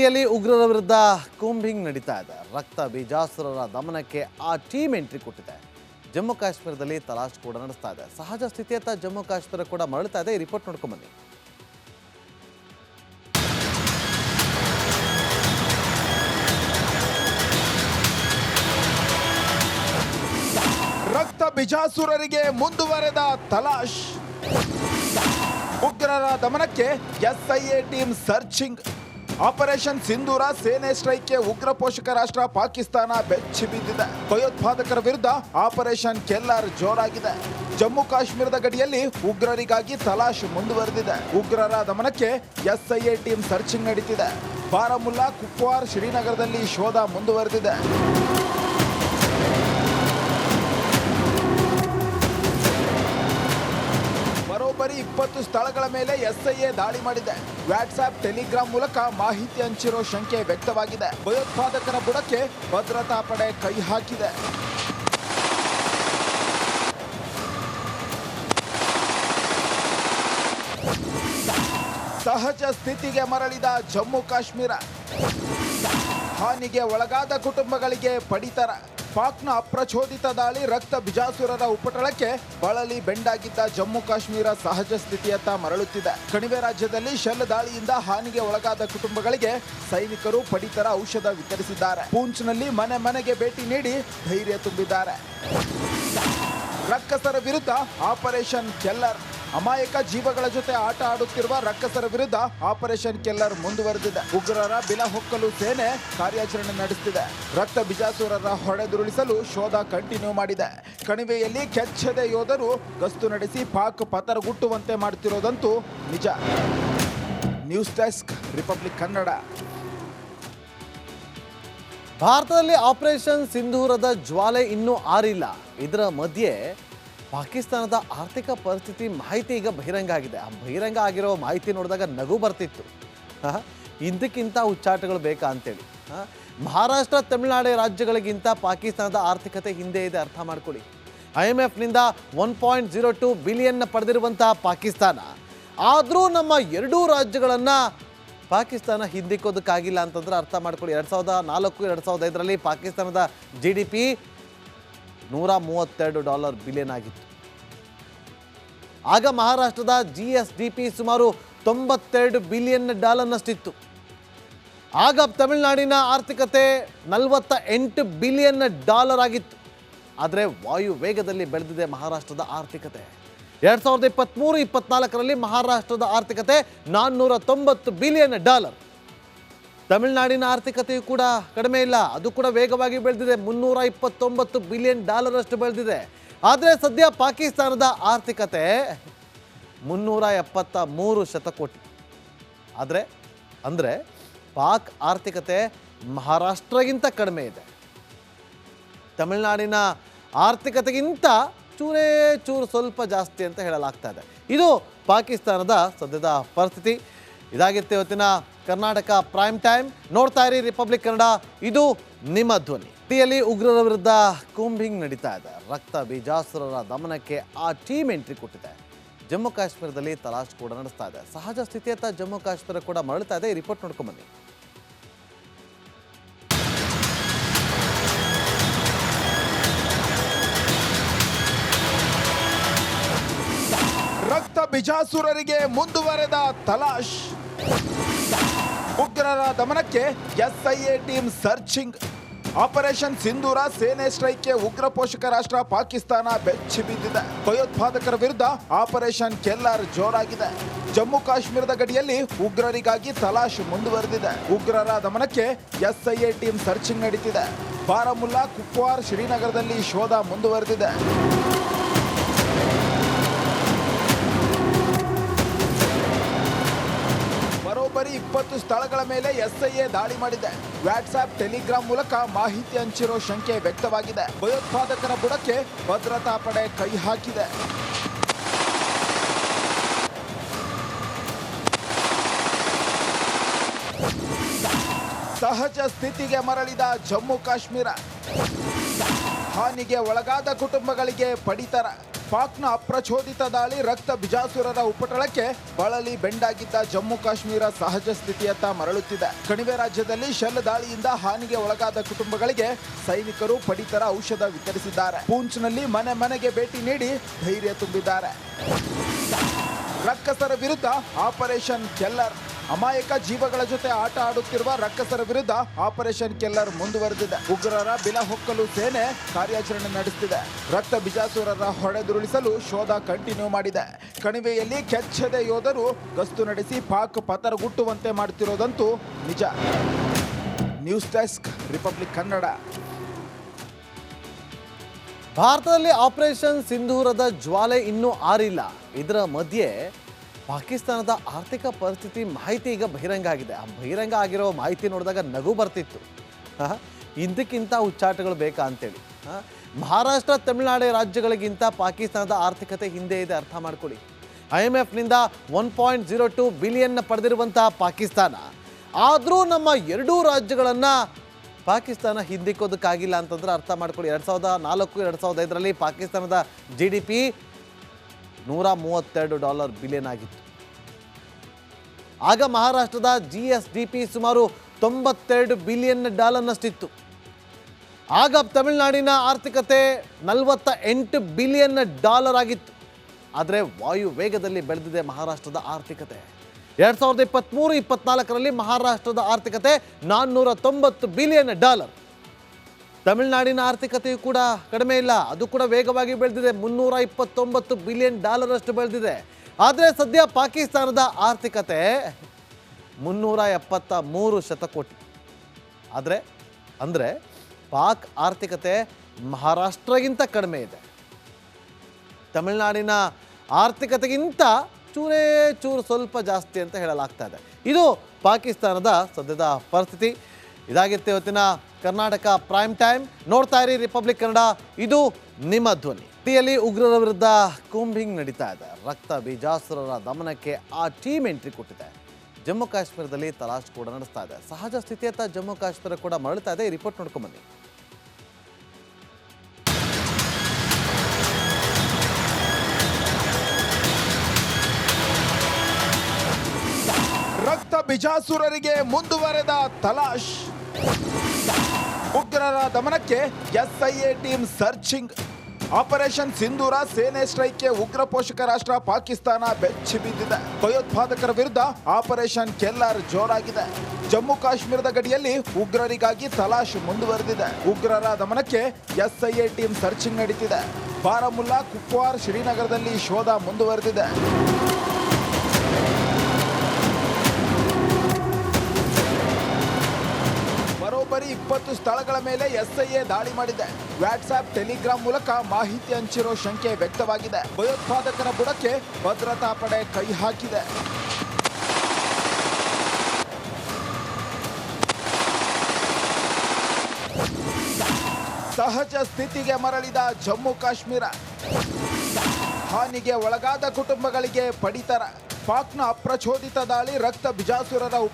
ಟಿಯಲ್ಲಿ ಉಗ್ರರ ವಿರುದ್ಧ ಕೂಂಬಿಂಗ್ ನಡೀತಾ ಇದೆ. ರಕ್ತ ಬೀಜಾಸುರರ ದಮನಕ್ಕೆ ಆ ಟೀಮ್ ಎಂಟ್ರಿ ಕೊಟ್ಟಿದೆ. ಜಮ್ಮು ಕಾಶ್ಮೀರದಲ್ಲಿ ತಲಾಶ್ ಕೂಡ ನಡೆಸ್ತಾ ಇದೆ. ಸಹಜ ಸ್ಥಿತಿಯತ್ತ ಜಮ್ಮು ಕಾಶ್ಮೀರ ಕೂಡ ಮರಳುತ್ತಾ ಇದೆ. ಈ ರಿಪೋರ್ಟ್ ನೋಡ್ಕೊಂಡು ಬನ್ನಿ. ರಕ್ತ ಬೀಜಾಸುರರಿಗೆ ಮುಂದುವರೆದ ತಲಾಶ್. ಉಗ್ರರ ದಮನಕ್ಕೆ ಎಸ್ಐಎ ಟೀಮ್ ಸರ್ಚಿಂಗ್. ಆಪರೇಷನ್ ಸಿಂಧೂರ ಸೇನೆ ಸ್ಟ್ರೈಕ್ಗೆ ಉಗ್ರ ಪೋಷಕ ರಾಷ್ಟ್ರ ಪಾಕಿಸ್ತಾನ ಬೆಚ್ಚಿ ಬಿದ್ದಿದೆ. ಭಯೋತ್ಪಾದಕರ ವಿರುದ್ಧ ಆಪರೇಷನ್ ಕೆಲ್ಲರ್ ಜೋರಾಗಿದೆ. ಜಮ್ಮು ಕಾಶ್ಮೀರದ ಗಡಿಯಲ್ಲಿ ಉಗ್ರರಿಗಾಗಿ ತಲಾಶ್ ಮುಂದುವರೆದಿದೆ. ಉಗ್ರರ ದಮನಕ್ಕೆ ಎಸ್ಐಎ ಟೀಮ್ ಸರ್ಚಿಂಗ್ ನಡೀತಿದೆ. ಬಾರಾಮುಲ್ಲಾ, ಕುಪ್ವಾರ್, ಶ್ರೀನಗರದಲ್ಲಿ ಶೋಧ ಮುಂದುವರೆದಿದೆ. ಬರೋಬ್ಬರಿ 20 ಸ್ಥಳಗಳ ಮೇಲೆ ಎಸ್ಐಎ ದಾಳಿ ಮಾಡಿದೆ. ವಾಟ್ಸ್ಆಪ್, ಟೆಲಿಗ್ರಾಮ್ ಮೂಲಕ ಮಾಹಿತಿ ಹಂಚಿರೋ ಶಂಕೆ ವ್ಯಕ್ತವಾಗಿದೆ. ಭಯೋತ್ಪಾದಕರ ಬುಡಕ್ಕೆ ಭದ್ರತಾ ಪಡೆ ಕೈ ಹಾಕಿದೆ. ಸಹಜ ಸ್ಥಿತಿಗೆ ಮರಳಿದ ಜಮ್ಮು ಕಾಶ್ಮೀರ. ಹಾನಿಗೆ ಒಳಗಾದ ಕುಟುಂಬಗಳಿಗೆ ಪಡಿತರ. ಪಾಕ್ನ ಅಪ್ರಚೋದಿತ ದಾಳಿ, ರಕ್ತ ಬಿಜಾಸುರರ ಉಪಟಳಕ್ಕೆ ಬಳಲಿ ಬೆಂಡಾಗಿದ್ದ ಜಮ್ಮು ಕಾಶ್ಮೀರ ಸಹಜ ಸ್ಥಿತಿಯತ್ತ ಮರಳುತ್ತಿದೆ. ಕಣಿವೆ ರಾಜ್ಯದಲ್ಲಿ ಶೆಲ್ ದಾಳಿಯಿಂದ ಹಾನಿಗೆ ಒಳಗಾದ ಕುಟುಂಬಗಳಿಗೆ ಸೈನಿಕರು ಪಡಿತರ, ಔಷಧ ವಿತರಿಸಿದ್ದಾರೆ. ಪೂಂಚ್ನಲ್ಲಿ ಮನೆ ಮನೆಗೆ ಭೇಟಿ ನೀಡಿ ಧೈರ್ಯ ತುಂಬಿದ್ದಾರೆ. ರಕ್ಕಸರ ವಿರುದ್ಧ ಆಪರೇಷನ್ ಕೆಲ್ಲರ್. ಅಮಾಯಕ ಜೀವಗಳ ಜೊತೆ ಆಟ ಆಡುತ್ತಿರುವ ರಕ್ಕಸರ ವಿರುದ್ಧ ಆಪರೇಷನ್ ಕೆಲ್ಲರ್ ಮುಂದುವರೆದಿದೆ. ಉಗ್ರರ ಬಿಲ ಹೊಕ್ಕಲು ಸೇನೆ ಕಾರ್ಯಾಚರಣೆ ನಡೆಸುತ್ತಿದೆ. ರಕ್ತ ಬಿಜಾಸುರರ ಹೊಡೆದುರುಳಿಸಲು ಶೋಧ ಕಂಟಿನ್ಯೂ ಮಾಡಿದೆ. ಕಣಿವೆಯಲ್ಲಿ ಕೆಚ್ಚದೆ ಯೋಧರು ಗಸ್ತು ನಡೆಸಿ ಪಾಕ್ ಪತರಗುಟ್ಟುವಂತೆ ಮಾಡುತ್ತಿರೋದಂತೂ ನಿಜ. News desk, republic Kannada. ಭಾರತದಲ್ಲಿ ಆಪರೇಷನ್ ಸಿಂಧೂರದ ಜ್ವಾಲೆ ಇನ್ನೂ ಆರಿಲ್ಲ. ಇದರ ಮಧ್ಯೆ ಪಾಕಿಸ್ತಾನದ ಆರ್ಥಿಕ ಪರಿಸ್ಥಿತಿ ಮಾಹಿತಿ ಈಗ ಬಹಿರಂಗ ಆಗಿದೆ. ಆ ಬಹಿರಂಗ ಆಗಿರೋ ಮಾಹಿತಿ ನೋಡಿದಾಗ ನಗು ಬರ್ತಿತ್ತು. ಇದಕ್ಕಿಂತ ಹುಚ್ಚಾಟಗಳು ಬೇಕಾ ಅಂತೇಳಿ. ಮಹಾರಾಷ್ಟ್ರ, ತಮಿಳುನಾಡು ರಾಜ್ಯಗಳಿಗಿಂತ ಪಾಕಿಸ್ತಾನದ ಆರ್ಥಿಕತೆ ಹಿಂದೆ ಇದೆ, ಅರ್ಥ ಮಾಡ್ಕೊಳ್ಳಿ. IMFನಿಂದ 1.02 ಬಿಲಿಯನ್ ಪಡೆದಿರುವಂತಹ ಪಾಕಿಸ್ತಾನ, ಆದರೂ ನಮ್ಮ ಎರಡೂ ರಾಜ್ಯಗಳನ್ನು ಪಾಕಿಸ್ತಾನ ಹಿಂದಿಕ್ಕೋದಕ್ಕಾಗಿಲ್ಲ ಅಂತಂದ್ರೆ ಅರ್ಥ ಮಾಡ್ಕೊಳ್ಳಿ. 2004-2005ರಲ್ಲಿ ಪಾಕಿಸ್ತಾನದ GDP $132 ಬಿಲಿಯನ್ ಆಗಿತ್ತು. ಆಗ ಮಹಾರಾಷ್ಟ್ರದ GSDP ಸುಮಾರು $92 ಬಿಲಿಯನ್. ಆಗ ತಮಿಳುನಾಡಿನ ಆರ್ಥಿಕತೆ $48 ಬಿಲಿಯನ್ ಆಗಿತ್ತು. ಆದರೆ ವಾಯು ವೇಗದಲ್ಲಿ ಬೆಳೆದಿದೆ ಮಹಾರಾಷ್ಟ್ರದ ಆರ್ಥಿಕತೆ. 2023-24ರಲ್ಲಿ ಮಹಾರಾಷ್ಟ್ರದ ಆರ್ಥಿಕತೆ $490 ಬಿಲಿಯನ್. ತಮಿಳುನಾಡಿನ ಆರ್ಥಿಕತೆಯು ಕೂಡ ಕಡಿಮೆ ಇಲ್ಲ, ಅದು ಕೂಡ ವೇಗವಾಗಿ ಬೆಳೆದಿದೆ. $329 ಬಿಲಿಯನ್ ಅಷ್ಟು ಬೆಳೆದಿದೆ. ಆದರೆ ಸದ್ಯ ಪಾಕಿಸ್ತಾನದ ಆರ್ಥಿಕತೆ $373 ಶತಕೋಟಿ. ಅಂದರೆ ಪಾಕ್ ಆರ್ಥಿಕತೆ ಮಹಾರಾಷ್ಟ್ರಗಿಂತ ಕಡಿಮೆ ಇದೆ. ತಮಿಳುನಾಡಿನ ಆರ್ಥಿಕತೆಗಿಂತ ಚೂರೇ ಚೂರು ಸ್ವಲ್ಪ ಜಾಸ್ತಿ ಅಂತ ಹೇಳಲಾಗ್ತಾ ಇದೆ. ಇದು ಪಾಕಿಸ್ತಾನದ ಸದ್ಯದ ಪರಿಸ್ಥಿತಿ. ಇದಾಗಿತ್ತು ಇವತ್ತಿನ ಕರ್ನಾಟಕ ಪ್ರೈಮ್ ಟೈಮ್. ನೋಡ್ತಾ ಇರಿ ರಿಪಬ್ಲಿಕ್ ಕನ್ನಡ, ಇದು ನಿಮ್ಮ ಧ್ವನಿ. ಟಿಯಲ್ಲಿ ಉಗ್ರರ ವಿರುದ್ಧ ಕೂಂಬಿಂಗ್ ನಡೀತಾ ಇದೆ. ರಕ್ತ ಬೀಜಾಸುರರ ದಮನಕ್ಕೆ ಆ ಟೀಮ್ ಎಂಟ್ರಿ ಕೊಟ್ಟಿದೆ. ಜಮ್ಮು ಕಾಶ್ಮೀರದಲ್ಲಿ ತಲಾಶ್ ಕೂಡ ನಡೆಸ್ತಾ ಇದೆ. ಸಹಜ ಸ್ಥಿತಿಯತ್ತ ಜಮ್ಮು ಕಾಶ್ಮೀರ ಕೂಡ ಮರಳುತ್ತಾ ಇದೆ. ಈ ರಿಪೋರ್ಟ್ ನೋಡ್ಕೊಂಡು ಬನ್ನಿ. ರಕ್ತ ಬಿಜಾಸುರರಿಗೆ ಮುಂದುವರೆದ ತಲಾಶ್. ಉಗ್ರರ ದಮನಕ್ಕೆ ಎಸ್ಐಎ ಟೀಮ್ ಸರ್ಚಿಂಗ್. ಆಪರೇಷನ್ ಸಿಂಧೂರ ಸೇನೆ ಸ್ಟ್ರೈಕ್ಗೆ ಉಗ್ರ ಪೋಷಕ ರಾಷ್ಟ್ರ ಪಾಕಿಸ್ತಾನ ಬೆಚ್ಚಿ ಬಿದ್ದಿದೆ. ಭಯೋತ್ಪಾದಕರ ವಿರುದ್ಧ ಆಪರೇಷನ್ ಕೆಲ್ಲರ್ ಜೋರಾಗಿದೆ. ಜಮ್ಮು ಕಾಶ್ಮೀರದ ಗಡಿಯಲ್ಲಿ ಉಗ್ರರಿಗಾಗಿ ತಲಾಶ್ ಮುಂದುವರೆದಿದೆ. ಉಗ್ರರ ದಮನಕ್ಕೆ ಎಸ್ಐಎ ಟೀಮ್ ಸರ್ಚಿಂಗ್ ನಡೀತಿದೆ. ಬಾರಾಮುಲ್ಲಾ, ಕುಪ್ವಾರ್, ಶ್ರೀನಗರದಲ್ಲಿ ಶೋಧ ಮುಂದುವರೆದಿದೆ. ಬರೋಬ್ಬರಿ 20 ಸ್ಥಳಗಳ ಮೇಲೆ ಎಸ್ಐಎ ದಾಳಿ ಮಾಡಿದೆ. ವಾಟ್ಸ್ಆಪ್, ಟೆಲಿಗ್ರಾಮ್ ಮೂಲಕ ಮಾಹಿತಿ ಹಂಚಿರೋ ಶಂಕೆ ವ್ಯಕ್ತವಾಗಿದೆ. ಭಯೋತ್ಪಾದಕರ ಬುಡಕ್ಕೆ ಭದ್ರತಾ ಪಡೆ ಕೈ ಹಾಕಿದೆ. ಸಹಜ ಸ್ಥಿತಿಗೆ ಮರಳಿದ ಜಮ್ಮು ಕಾಶ್ಮೀರ. ಹಾನಿಗೆ ಒಳಗಾದ ಕುಟುಂಬಗಳಿಗೆ ಪಡಿತರ. ಪಾಕ್ನ ಅಪ್ರಚೋದಿತ ದಾಳಿ ರಕ್ತ ಬಿಜಾಸುರರ ಉಪಟಳಕ್ಕೆ ಬಳಲಿ ಬೆಂಡಾಗಿದ್ದ ಜಮ್ಮು ಕಾಶ್ಮೀರ ಸಹಜ ಸ್ಥಿತಿಯತ್ತ ಮರಳುತ್ತಿದೆ. ಕಣಿವೆ ರಾಜ್ಯದಲ್ಲಿ ಶೆಲ್ ದಾಳಿಯಿಂದ ಹಾನಿಗೆ ಒಳಗಾದ ಕುಟುಂಬಗಳಿಗೆ ಸೈನಿಕರು ಪಡಿತರ ಔಷಧ ವಿತರಿಸಿದ್ದಾರೆ. ಪೂಂಚ್ನಲ್ಲಿ ಮನೆ ಮನೆಗೆ ಭೇಟಿ ನೀಡಿ ಧೈರ್ಯ ತುಂಬಿದ್ದಾರೆ. ರಕ್ಕಸರ ವಿರುದ್ಧ ಆಪರೇಷನ್ ಕೆಲ್ಲರ್. ಅಮಾಯಕ ಜೀವಗಳ ಜೊತೆ ಆಟ ಆಡುತ್ತಿರುವ ರಕ್ಕಸರ ವಿರುದ್ಧ ಆಪರೇಷನ್ ಕೆಲ್ಲರ್ ಮುಂದುವರೆದಿದೆ. ಉಗ್ರರ ಬಿಲ ಹೊಕ್ಕಲು ಸೇನೆ ಕಾರ್ಯಾಚರಣೆ ನಡೆಸುತ್ತಿದೆ. ರಕ್ತ ಬಿಜಾಸುರರ ಹೊಡೆದುರುಳಿಸಲು ಶೋಧ ಕಂಟಿನ್ಯೂ ಮಾಡಿದೆ. ಕಣಿವೆಯಲ್ಲಿ ಕೆಚ್ಚದ ಯೋಧರು ಗಸ್ತು ನಡೆಸಿ ಪಾಕ್ ಪತರಗುಟ್ಟುವಂತೆ ಮಾಡುತ್ತಿರೋದಂತೂ ನಿಜ. News desk, republic Kannada. ಭಾರತದಲ್ಲಿ ಆಪರೇಷನ್ ಸಿಂಧೂರದ ಜ್ವಾಲೆ ಇನ್ನೂ ಆರಿಲ್ಲ. ಇದರ ಮಧ್ಯೆ ಪಾಕಿಸ್ತಾನದ ಆರ್ಥಿಕ ಪರಿಸ್ಥಿತಿ ಮಾಹಿತಿ ಈಗ ಬಹಿರಂಗ ಆಗಿದೆ. ಆ ಬಹಿರಂಗ ಆಗಿರೋ ಮಾಹಿತಿ ನೋಡಿದಾಗ ನಗು ಬರ್ತಿತ್ತು. ಇದಕ್ಕಿಂತ ಹುಚ್ಚಾಟಗಳು ಬೇಕಾ ಅಂತೇಳಿ. ಮಹಾರಾಷ್ಟ್ರ, ತಮಿಳುನಾಡು ರಾಜ್ಯಗಳಿಗಿಂತ ಪಾಕಿಸ್ತಾನದ ಆರ್ಥಿಕತೆ ಹಿಂದೆ ಇದೆ, ಅರ್ಥ ಮಾಡ್ಕೊಳ್ಳಿ. IMFನಿಂದ 1.02 ಬಿಲಿಯನ್ ಪಡೆದಿರುವಂತಹ ಪಾಕಿಸ್ತಾನ, ಆದರೂ ನಮ್ಮ ಎರಡೂ ರಾಜ್ಯಗಳನ್ನು ಪಾಕಿಸ್ತಾನ ಹಿಂದಿಕ್ಕೋದಕ್ಕಾಗಿಲ್ಲ ಅಂತಂದ್ರೆ ಅರ್ಥ ಮಾಡ್ಕೊಳ್ಳಿ. 2004-2005 ಪಾಕಿಸ್ತಾನದ GDP $132 ಬಿಲಿಯನ್ ಆಗಿತ್ತು. ಆಗ ಮಹಾರಾಷ್ಟ್ರದ GSDP ಸುಮಾರು $92 ಬಿಲಿಯನ್. ಆಗ ತಮಿಳುನಾಡಿನ ಆರ್ಥಿಕತೆ $48 ಬಿಲಿಯನ್ ಆಗಿತ್ತು. ಆದರೆ ವಾಯು ವೇಗದಲ್ಲಿ ಬೆಳೆದಿದೆ ಮಹಾರಾಷ್ಟ್ರದ ಆರ್ಥಿಕತೆ. 2023-24 ಮಹಾರಾಷ್ಟ್ರದ ಆರ್ಥಿಕತೆ $490 ಬಿಲಿಯನ್. ತಮಿಳುನಾಡಿನ ಆರ್ಥಿಕತೆಯು ಕೂಡ ಕಡಿಮೆ ಇಲ್ಲ, ಅದು ಕೂಡ ವೇಗವಾಗಿ ಬೆಳೆದಿದೆ, $329 ಬಿಲಿಯನ್ ಅಷ್ಟು ಬೆಳೆದಿದೆ. ಆದರೆ ಸದ್ಯ ಪಾಕಿಸ್ತಾನದ ಆರ್ಥಿಕತೆ $373 ಶತಕೋಟಿ. ಅಂದರೆ ಪಾಕ್ ಆರ್ಥಿಕತೆ ಮಹಾರಾಷ್ಟ್ರಗಿಂತ ಕಡಿಮೆ ಇದೆ. ತಮಿಳುನಾಡಿನ ಆರ್ಥಿಕತೆಗಿಂತ ಚೂರು ಸ್ವಲ್ಪ ಜಾಸ್ತಿ ಅಂತ ಹೇಳಲಾಗ್ತಾ ಇದೆ. ಇದು ಪಾಕಿಸ್ತಾನದ ಸದ್ಯದ ಪರಿಸ್ಥಿತಿ. ಇದಾಗಿತ್ತು ಇವತ್ತಿನ ಕರ್ನಾಟಕ ಪ್ರೈಮ್ ಟೈಮ್. ನೋಡ್ತಾ ಇರಿ ರಿಪಬ್ಲಿಕ್ ಕನ್ನಡ, ಇದು ನಿಮ್ಮ ಧ್ವನಿ. ಟಿಯಲ್ಲಿ ಉಗ್ರರ ವಿರುದ್ಧ ಕೂಂಬಿಂಗ್ ನಡೀತಾ ಇದೆ. ರಕ್ತ ಬೀಜಾಸುರರ ದಮನಕ್ಕೆ ಆ ಟೀಮ್ ಎಂಟ್ರಿ ಕೊಟ್ಟಿದೆ. ಜಮ್ಮು ಕಾಶ್ಮೀರದಲ್ಲಿ ತಲಾಶ್ ಕೂಡ ನಡೆಸ್ತಾ ಇದೆ. ಸಹಜ ಸ್ಥಿತಿಯತ್ತ ಜಮ್ಮು ಕಾಶ್ಮೀರ ಕೂಡ ಮರಳುತ್ತಾ ಇದೆ. ಈ ರಿಪೋರ್ಟ್ ನೋಡ್ಕೊಂಬನ್ನಿ. ರಕ್ತ ಬಿಜಾಸುರರಿಗೆ ಮುಂದುವರೆದ ತಲಾಶ್. ಉಗ್ರರ ದಮನಕ್ಕೆ SIA ಟೀಮ್ ಸರ್ಚಿಂಗ್. ಆಪರೇಷನ್ ಸಿಂಧೂರ ಸೇನೆ ಸ್ಟ್ರೈಕ್ಗೆ ಉಗ್ರ ಪೋಷಕ ರಾಷ್ಟ್ರ ಪಾಕಿಸ್ತಾನ ಬೆಚ್ಚಿ ಬಿದ್ದಿದೆ. ಭಯೋತ್ಪಾದಕರ ವಿರುದ್ಧ ಆಪರೇಷನ್ ಕೆಲ್ಲರ್ ಜೋರಾಗಿದೆ. ಜಮ್ಮು ಕಾಶ್ಮೀರದ ಗಡಿಯಲ್ಲಿ ಉಗ್ರರಿಗಾಗಿ ತಲಾಶ್ ಮುಂದುವರೆದಿದೆ. ಉಗ್ರರ ದಮನಕ್ಕೆ SIA ಟೀಮ್ ಸರ್ಚಿಂಗ್ ನಡೀತಿದೆ. ಬಾರಾಮುಲ್ಲಾ, ಕುಪ್ವಾರ್, ಶ್ರೀನಗರದಲ್ಲಿ ಶೋಧ ಮುಂದುವರೆದಿದೆ. ಬರೋಬ್ಬರಿ 20 ಸ್ಥಳಗಳ ಮೇಲೆ SIA ದಾಳಿ ಮಾಡಿದೆ. ವಾಟ್ಸ್ಆಪ್, ಟೆಲಿಗ್ರಾಮ್ ಮೂಲಕ ಮಾಹಿತಿ ಹಂಚಿರೋ ಶಂಕೆ ವ್ಯಕ್ತವಾಗಿದೆ. ಭಯೋತ್ಪಾದಕರ ಬುಡಕ್ಕೆ ಭದ್ರತಾ ಪಡೆ ಕೈ ಹಾಕಿದೆ. ಸಹಜ ಸ್ಥಿತಿಗೆ ಮರಳಿದ ಜಮ್ಮು ಕಾಶ್ಮೀರ. ಹಾನಿಗೆ ಒಳಗಾದ ಕುಟುಂಬಗಳಿಗೆ ಪಡಿತರ. ಪಾಕ್ನ ಅಪ್ರಚೋದಿತ ದಾಳಿ ರಕ್ತ ಬಿಜಾಸುರರ